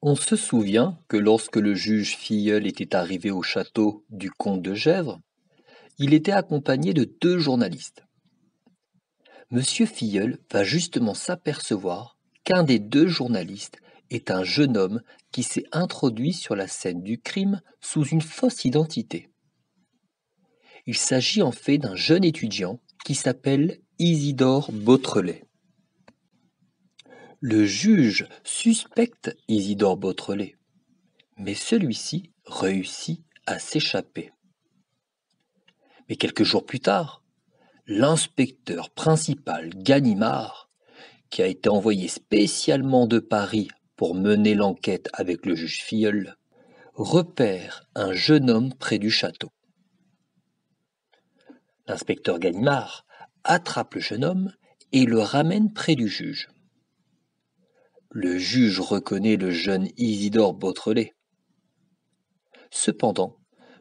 On se souvient que lorsque le juge Filleul était arrivé au château du comte de Gesvres, il était accompagné de deux journalistes. Monsieur Filleul va justement s'apercevoir qu'un des deux journalistes est un jeune homme qui s'est introduit sur la scène du crime sous une fausse identité. Il s'agit en fait d'un jeune étudiant qui s'appelle Isidore Beautrelet. Le juge suspecte Isidore Beautrelet, mais celui-ci réussit à s'échapper. Mais quelques jours plus tard, l'inspecteur principal Ganimard, qui a été envoyé spécialement de Paris pour mener l'enquête avec le juge Filleul, repère un jeune homme près du château. L'inspecteur Ganimard attrape le jeune homme et le ramène près du juge. Le juge reconnaît le jeune Isidore Beautrelet. Cependant,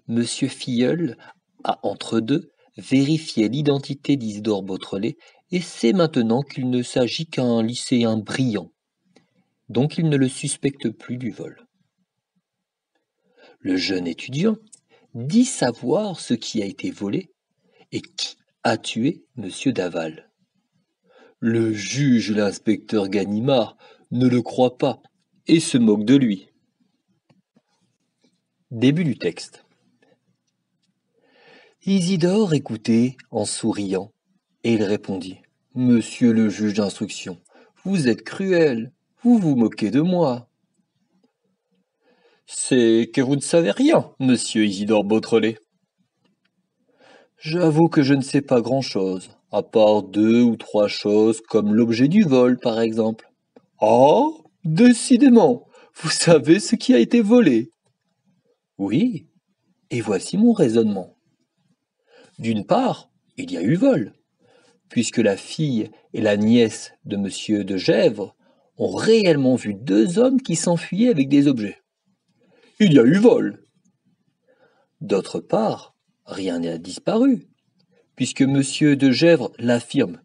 M. Filleul a entre deux vérifié l'identité d'Isidore Beautrelet et sait maintenant qu'il ne s'agit qu'un lycéen brillant, donc il ne le suspecte plus du vol. Le jeune étudiant dit savoir ce qui a été volé et qui a tué M. Daval. Le juge et l'inspecteur Ganimard ne le croient pas et se moquent de lui. Début du texte. Isidore écoutait en souriant, et il répondit : « Monsieur le juge d'instruction, vous êtes cruel, vous vous moquez de moi. » « C'est que vous ne savez rien, monsieur Isidore Beautrelet. »« J'avoue que je ne sais pas grand-chose, à part 2 ou 3 choses comme l'objet du vol, par exemple. »« Ah, décidément, vous savez ce qui a été volé. » »« Oui, et voici mon raisonnement. D'une part, il y a eu vol, puisque la fille et la nièce de M. de Gesvres ont réellement vu 2 hommes qui s'enfuyaient avec des objets. Il y a eu vol. D'autre part, rien n'a disparu, puisque M. de Gesvres l'affirme.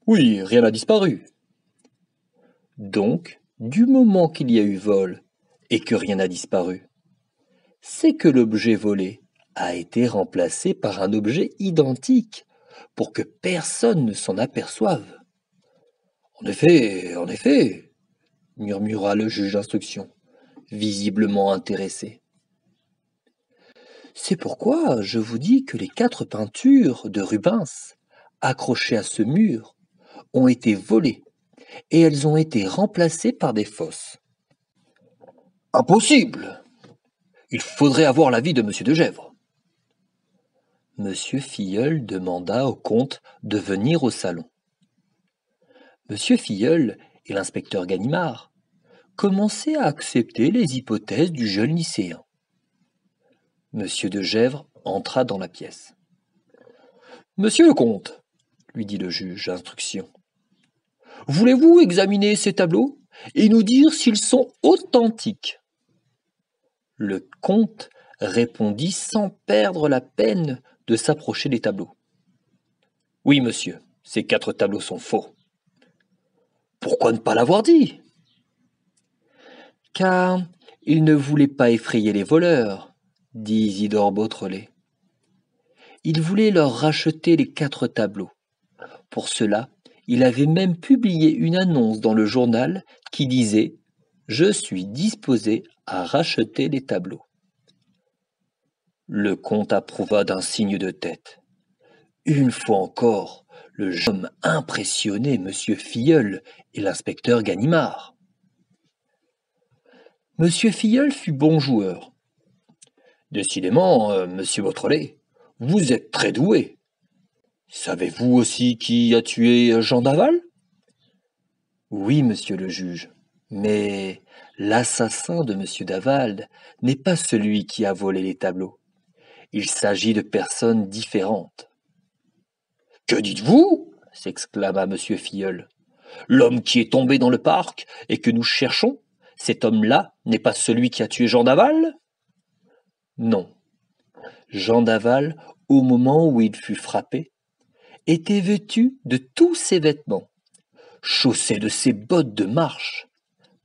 Oui, rien n'a disparu. Donc, du moment qu'il y a eu vol et que rien n'a disparu, c'est que l'objet volé a été remplacé par un objet identique, pour que personne ne s'en aperçoive. En effet, murmura le juge d'instruction, visiblement intéressé. C'est pourquoi je vous dis que les 4 peintures de Rubens, accrochées à ce mur, ont été volées, et elles ont été remplacées par des fausses. Impossible! Il faudrait avoir l'avis de M. de Gesvres. M. Filleul demanda au comte de venir au salon. M. Filleul et l'inspecteur Ganimard commençaient à accepter les hypothèses du jeune lycéen. M. de Gesvres entra dans la pièce. « Monsieur le comte, lui dit le juge d'instruction, voulez-vous examiner ces tableaux et nous dire s'ils sont authentiques ?» Le comte répondit sans perdre la peine de s'approcher des tableaux. « Oui, monsieur, ces 4 tableaux sont faux. »« Pourquoi ne pas l'avoir dit ?»« Car il ne voulait pas effrayer les voleurs, » dit Isidore Beautrelet. Il voulait leur racheter les 4 tableaux. Pour cela, il avait même publié une annonce dans le journal qui disait « Je suis disposé à racheter les tableaux ». Le comte approuva d'un signe de tête. Une fois encore, le jeune homme impressionnait M. Filleul et l'inspecteur Ganimard. M. Filleul fut bon joueur. « Décidément, monsieur Beautrelet, vous êtes très doué. Savez-vous aussi qui a tué Jean Daval ?»« Oui, monsieur le juge, mais l'assassin de M. Daval n'est pas celui qui a volé les tableaux. Il s'agit de personnes différentes. »« Que dites-vous » s'exclama M. Filleul. « L'homme qui est tombé dans le parc et que nous cherchons, cet homme-là n'est pas celui qui a tué Jean Daval ?» Non. Jean Daval, au moment où il fut frappé, était vêtu de tous ses vêtements, chaussé de ses bottes de marche,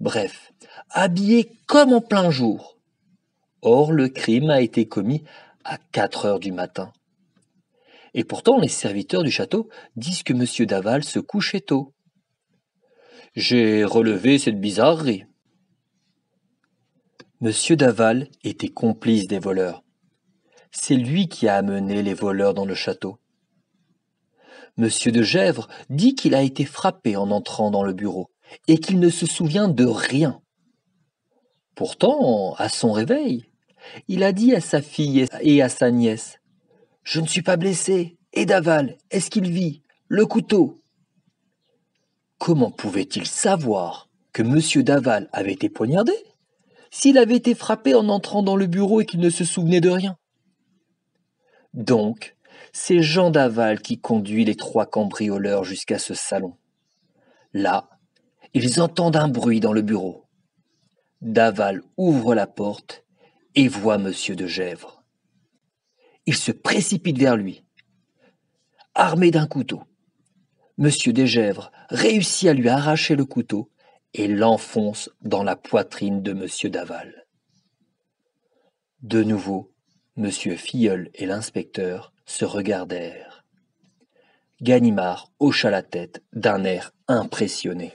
Bref, habillé comme en plein jour. Or, le crime a été commis à 4 heures du matin. Et pourtant, les serviteurs du château disent que M. Daval se couchait tôt. J'ai relevé cette bizarrerie. M. Daval était complice des voleurs. C'est lui qui a amené les voleurs dans le château. M. de Gesvres dit qu'il a été frappé en entrant dans le bureau et qu'il ne se souvient de rien. Pourtant, à son réveil, il a dit à sa fille et à sa nièce « Je ne suis pas blessé. Et Daval, est-ce qu'il vit? Le couteau !» Comment pouvait-il savoir que M. Daval avait été poignardé s'il avait été frappé en entrant dans le bureau et qu'il ne se souvenait de rien? Donc, c'est Jean Daval qui conduit les 3 cambrioleurs jusqu'à ce salon. Là, ils entendent un bruit dans le bureau. Daval ouvre la porte et voit M. de Gesvres. Il se précipite vers lui, armé d'un couteau. M. de Gesvres réussit à lui arracher le couteau et l'enfonce dans la poitrine de M. Daval. De nouveau, M. Filleul et l'inspecteur se regardèrent. Ganimard hocha la tête d'un air impressionné.